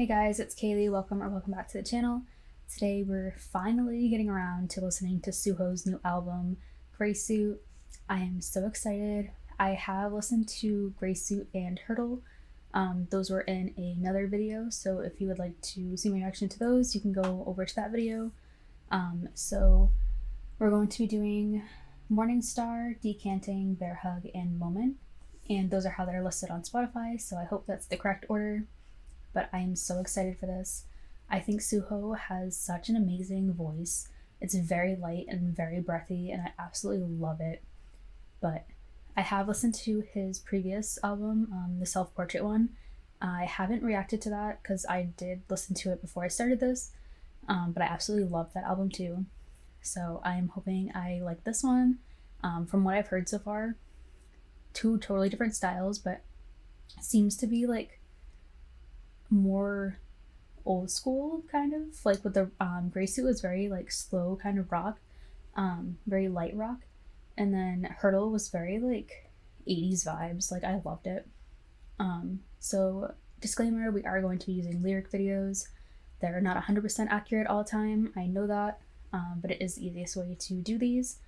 Hey guys, it's Kaylee. Welcome back to the channel. Today we're finally getting around to listening to Suho's new album, Gray Suit. I am so excited. I have listened to Gray Suit and Hurdle. Those were in another video, so if you would like to see my reaction to those, you can go over to that video. So we're going to be doing Morning Star, Decanting, Bear Hug, and Moment. And those are how they're listed on Spotify, so I hope that's the correct order. But I am so excited for this. I think Suho has such an amazing voice. It's very light and very breathy, and I absolutely love it. But I have listened to his previous album, the self-portrait one. I haven't reacted to that because I did listen to it before I started this, but I absolutely love that album too. So I'm hoping I like this one. From what I've heard so far, two totally different styles, but it seems to be like more old school, kind of like with the Gray Suit was very like slow kind of rock, very light rock, and then Hurdle was very like 80s vibes. Like I loved it. So disclaimer, we are going to be using lyric videos. They're not 100% accurate all the time, I know that, but it is the easiest way to do these,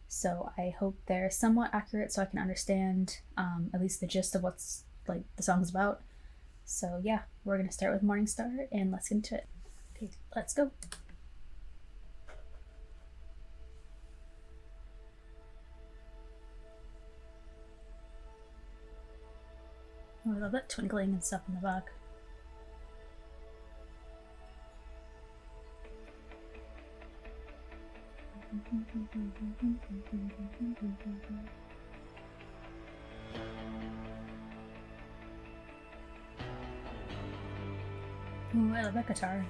so I hope they're somewhat accurate so I can understand at least the gist of what's like the song's about. So yeah, we're gonna start with Morning Star and let's get into it. Okay, let's go. Oh, I love that twinkling and stuff in the back. Ooh, I love that guitar.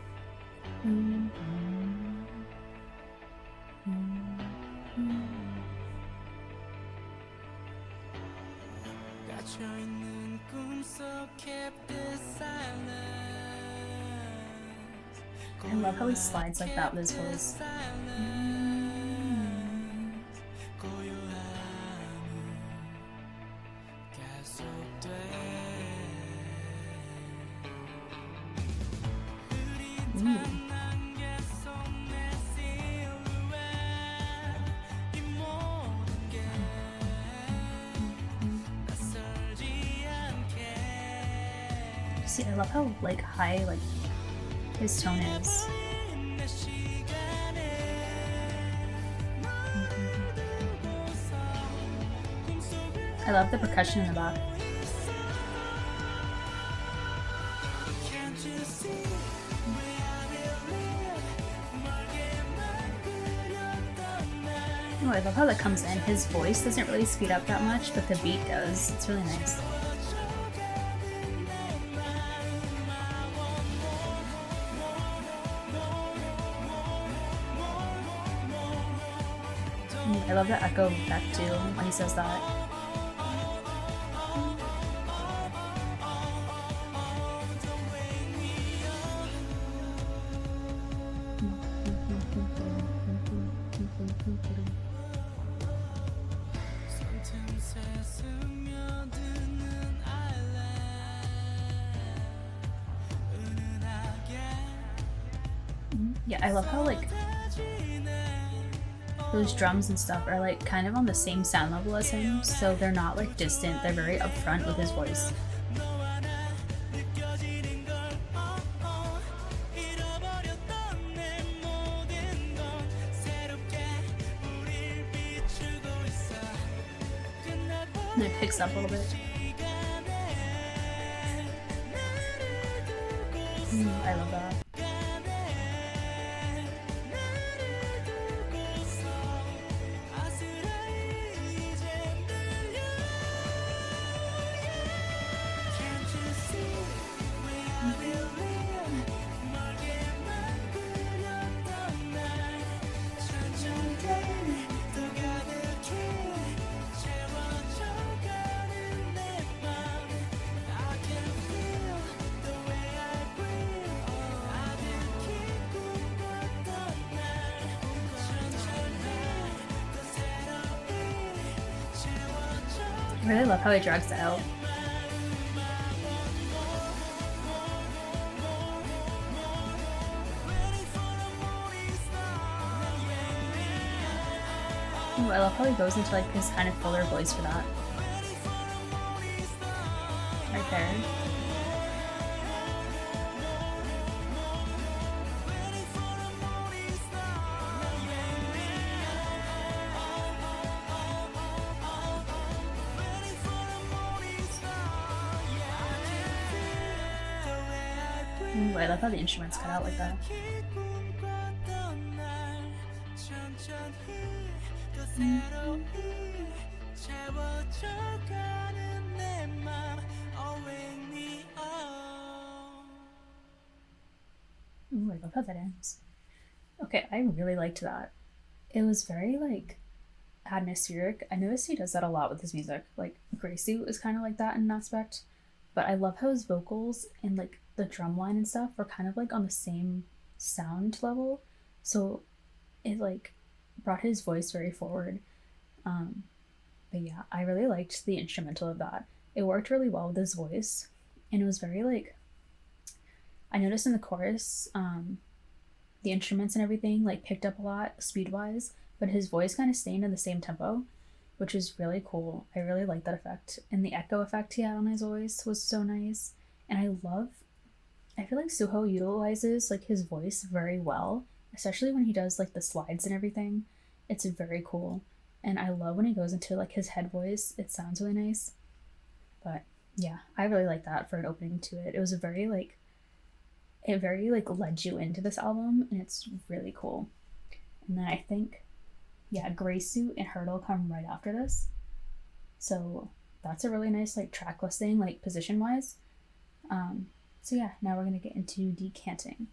I love how he slides like that with his voice. See, I love how like high like his tone is. I love the percussion in the back. Oh, I love how that comes in. His voice doesn't really speed up that much, but the beat does. It's really nice. I love the echo effect too when he says that. Yeah, I love how like those drums and stuff are like kind of on the same sound level as him, so they're not like distant, they're very upfront with his voice. And it picks up a little bit. I love that. I really love how he drags it out. Ooh, I love how he goes into like his kind of fuller voice for that. Right there. Ooh, I love how the instruments cut out like that. Ooh, I love how that ends. Okay, I really liked that. It was very like atmospheric. I noticed he does that a lot with his music. Like Grey Suit is kind of like that in an aspect. But I love how his vocals and like the drum line and stuff were kind of like on the same sound level. So it like brought his voice very forward. But yeah, I really liked the instrumental of that. It worked really well with his voice. And it was very like, I noticed in the chorus, the instruments and everything like picked up a lot speed wise, but his voice kind of stayed in the same tempo, which is really cool. I really like that effect. And the echo effect he had on his voice was so nice. And I feel like Suho utilizes like his voice very well, especially when he does like the slides and everything. It's very cool. And I love when he goes into like his head voice. It sounds really nice. But yeah, I really like that for an opening to it. It was it very like led you into this album, and it's really cool. And then I think, yeah, Grey Suit and Hurdle come right after this. So that's a really nice like track listing, like position wise. So yeah, now we're gonna get into Decanting.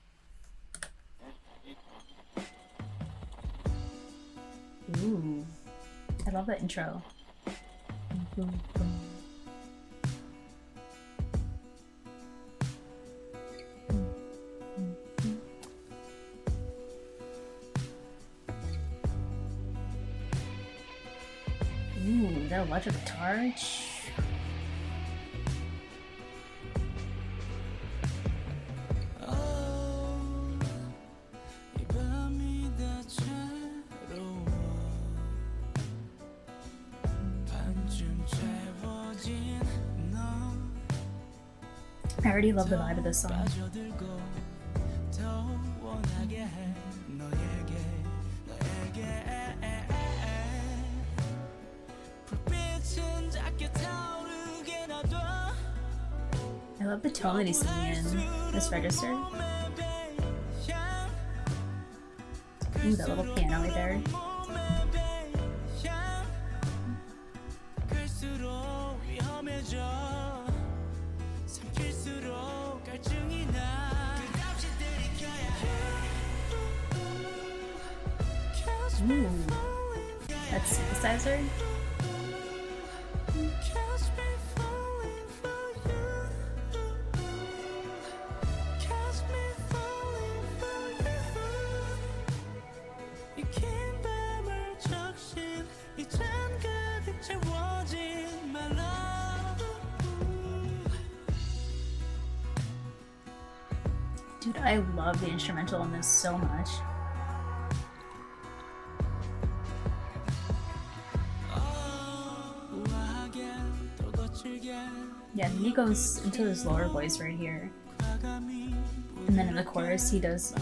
Ooh, I love that intro. Boom, boom. Ooh, that electric guitar. I already love the vibe of this song. I love the tone that he's singing in this register. Ooh, that little piano right there. Ooh, that's synthesizer. Dude, I love the instrumental in this so much. Yeah, he goes into his lower voice right here. And then in the chorus, he does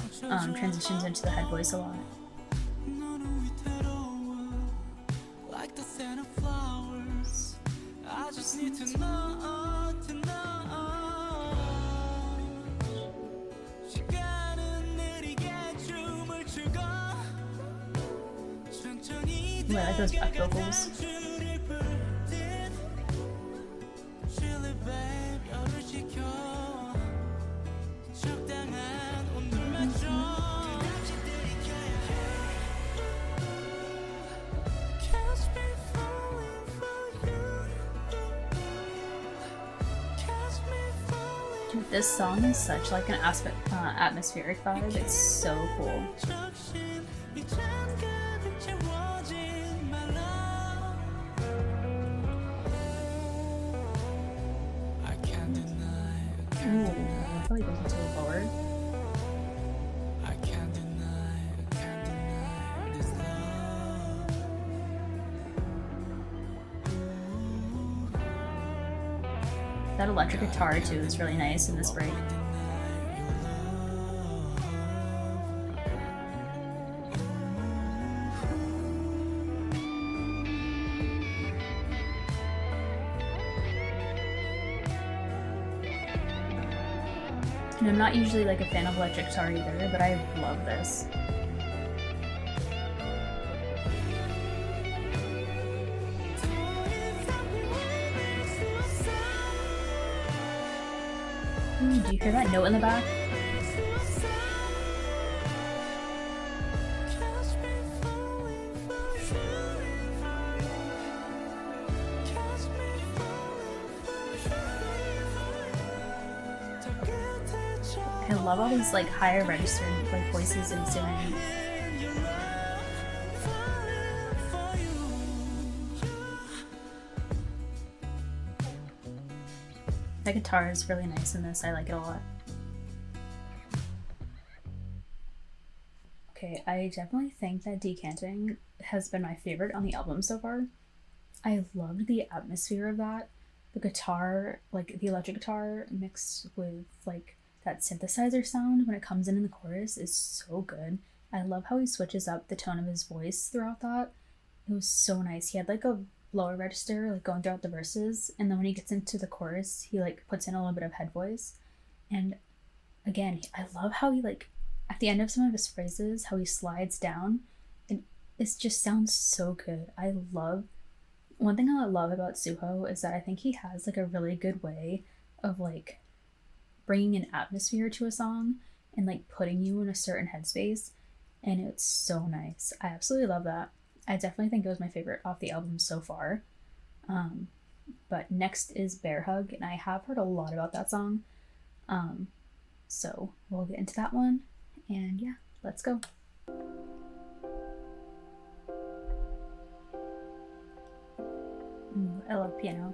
transitions into the head voice a lot. Ooh, I like those back vocals. Dude, this song is such like an atmospheric vibe. It's so cool. Ooh, I feel like goes into the lower. That electric guitar too is really nice in this break. And I'm not usually like a fan of electric guitar either, but I love this. Ooh, do you hear that note in the back? I love all these like higher registered like voices and doing. The guitar is really nice in this. I like it a lot. Okay, I definitely think that Decanting has been my favorite on the album so far. I loved the atmosphere of that. The guitar, like the electric guitar mixed with like that synthesizer sound when it comes in the chorus is so good. I love how he switches up the tone of his voice throughout that. It was so nice. He had like a lower register like going throughout the verses, and then when he gets into the chorus he like puts in a little bit of head voice. And again, I love how he like at the end of some of his phrases how he slides down, and it just sounds so good. I love one thing I love about Suho is that I think he has like a really good way of like bringing an atmosphere to a song and like putting you in a certain headspace, and it's so nice. I absolutely love that. I definitely think it was my favorite off the album so far. But next is Bear Hug, and I have heard a lot about that song. So we'll get into that one, and yeah, let's go. Ooh, I love piano.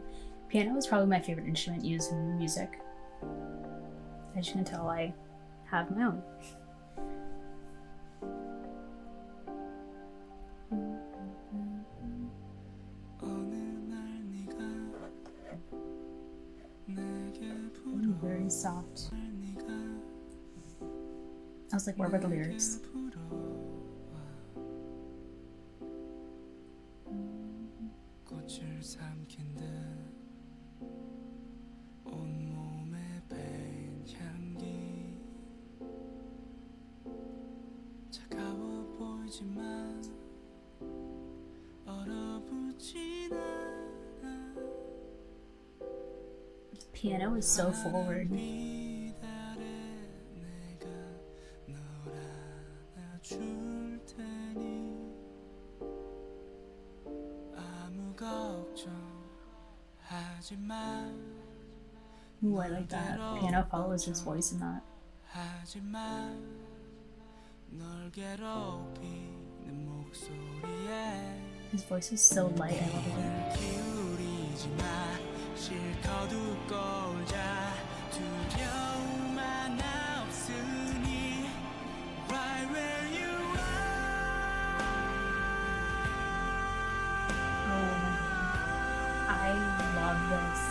Piano is probably my favorite instrument used in music. As you can tell, I have my own. Ooh, very soft. I was like, where were the lyrics? The piano is so forward. Ooh, I like that. Piano follows his voice in that. His voice is so light, I love it. I love this.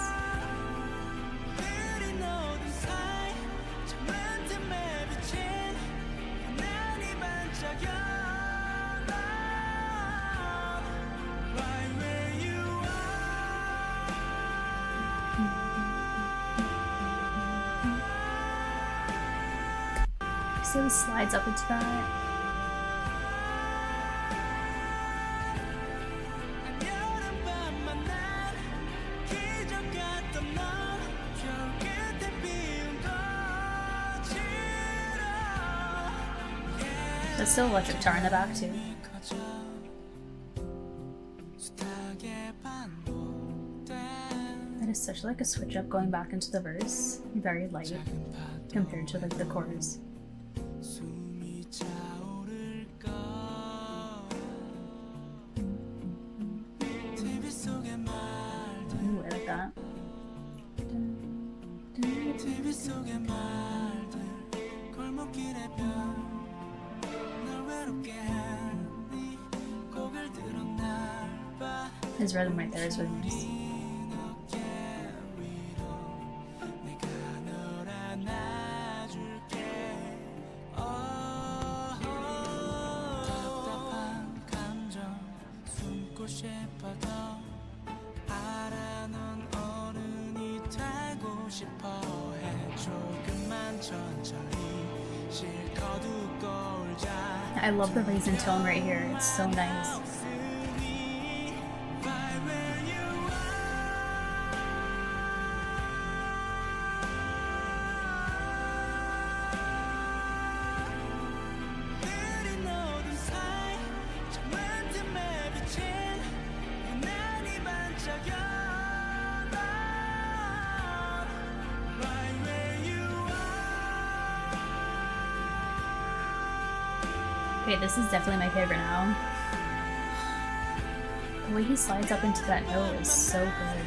See how he slides up into that? There's still electric guitar in the back too. That is such like a switch up going back into the verse. Very light compared to like the chorus. Ooh, I like that. His rhythm right there is really nice. I love the raisin tone right here. It's so nice. Okay, this is definitely my favorite now. The way he slides up into that note is so good.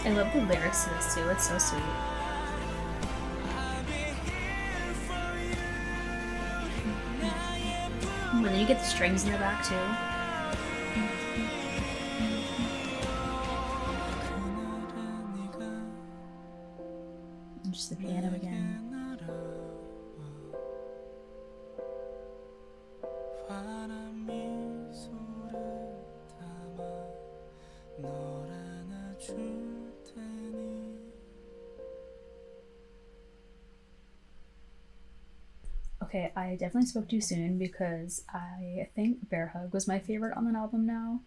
I love the lyrics to this too, it's so sweet. And then you get the strings in the back too. And just the piano again. Okay, I definitely spoke too soon because I think Bear Hug was my favorite on the album now.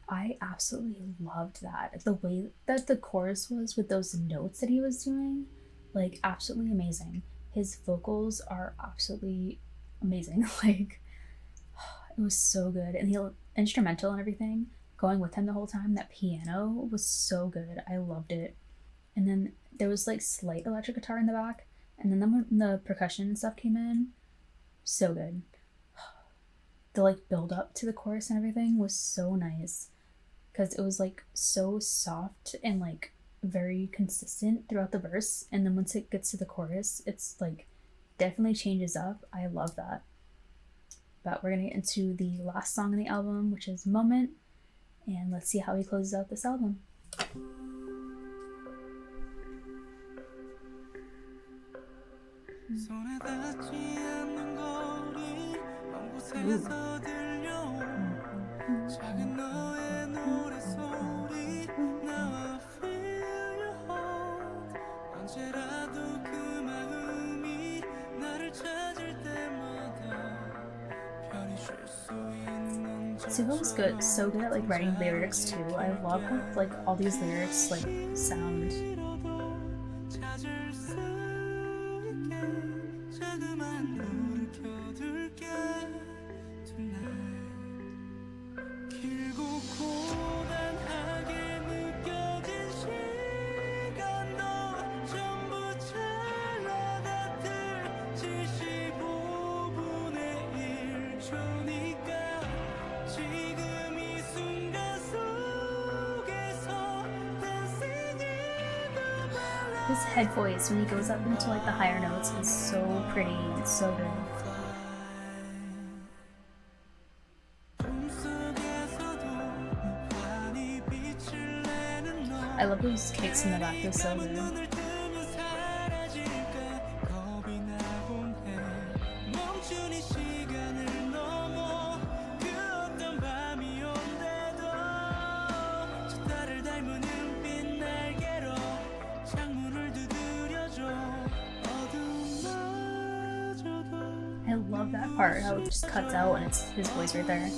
I absolutely loved that. The way that the chorus was with those notes that he was doing, like absolutely amazing. His vocals are absolutely amazing. Like, it was so good. And the instrumental and everything going with him the whole time, that piano was so good. I loved it. And then there was like slight electric guitar in the back. And then when the percussion and stuff came in, so good. The like build up to the chorus and everything was so nice because it was like so soft and like very consistent throughout the verse, and then once it gets to the chorus it's like definitely changes up. I love that. But we're gonna get into the last song in the album, which is Moment, and let's see how he closes out this album. Suho was good, so good at like writing lyrics too. I love how like all these lyrics like sound. His head voice when he goes up into like the higher notes is so pretty and so good. I love those kicks in the back, they're so good. I love that part, how it just cuts out and it's his voice right there.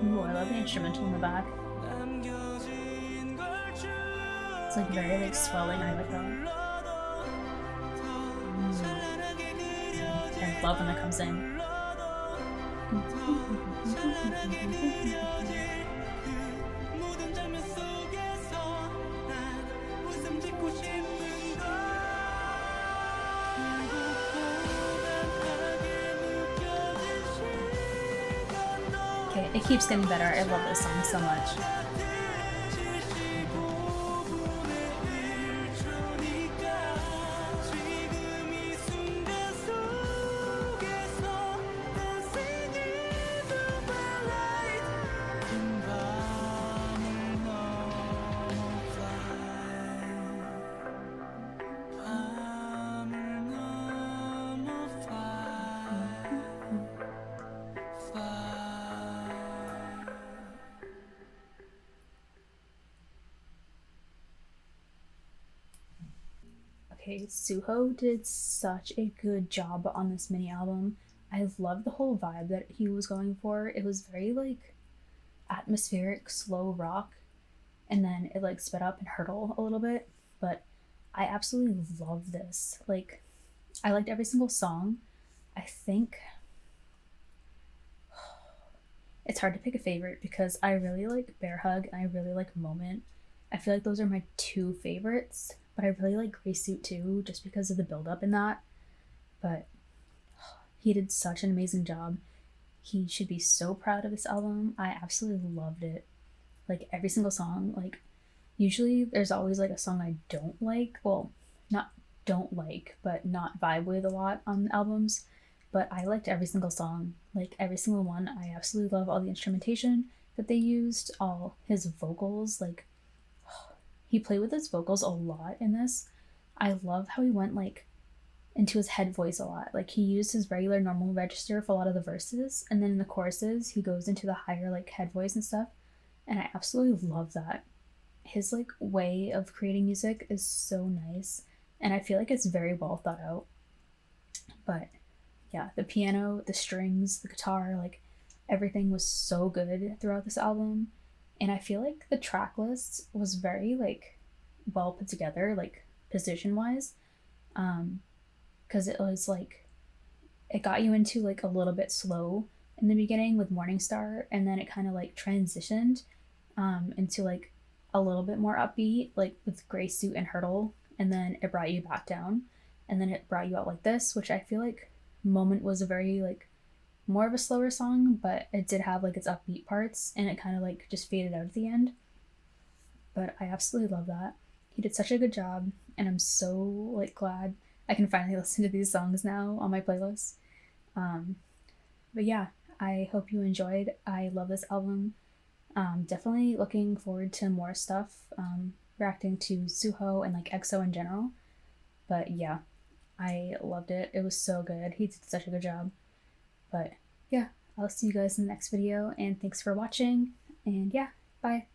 Ooh, I love the instrumental in the back. It's like very like swelling. I like that. love when that comes in. Okay, it keeps getting better. I love this song so much. Okay, Suho did such a good job on this mini album. I love the whole vibe that he was going for. It was very like atmospheric, slow rock, and then it like sped up and hurtle a little bit. But I absolutely love this. Like, I liked every single song. I think it's hard to pick a favorite because I really like Bear Hug and I really like Moment. I feel like those are my two favorites, but I really like Gray Suit too, just because of the build up in that. But he did such an amazing job. He should be so proud of this album. I absolutely loved it. Like every single song, like usually there's always like a song I don't like. Well, not don't like, but not vibe with a lot on albums. But I liked every single song, like every single one. I absolutely love all the instrumentation that they used, all his vocals. Like, he played with his vocals a lot in this. I love how he went like into his head voice a lot. Like, he used his regular normal register for a lot of the verses, and then in the choruses he goes into the higher like head voice and stuff. And I absolutely love that. His like way of creating music is so nice, and I feel like it's very well thought out. But yeah, the piano, the strings, the guitar, like everything was so good throughout this album. And I feel like the track list was very like well put together, like position wise. Because it was like it got you into like a little bit slow in the beginning with Morningstar, and then it kind of like transitioned into like a little bit more upbeat, like with Gray Suit and Hurdle, and then it brought you back down, and then it brought you out like this, which I feel like Moment was a very like more of a slower song, but it did have like its upbeat parts, and it kind of like just faded out at the end. But I absolutely love that. He did such a good job, and I'm so like glad I can finally listen to these songs now on my playlist. But yeah, I hope you enjoyed. I love this album. Definitely looking forward to more stuff, reacting to Suho and like EXO in general. But yeah, I loved it. It was so good. He did such a good job. But yeah, I'll see you guys in the next video, and thanks for watching. And yeah, bye.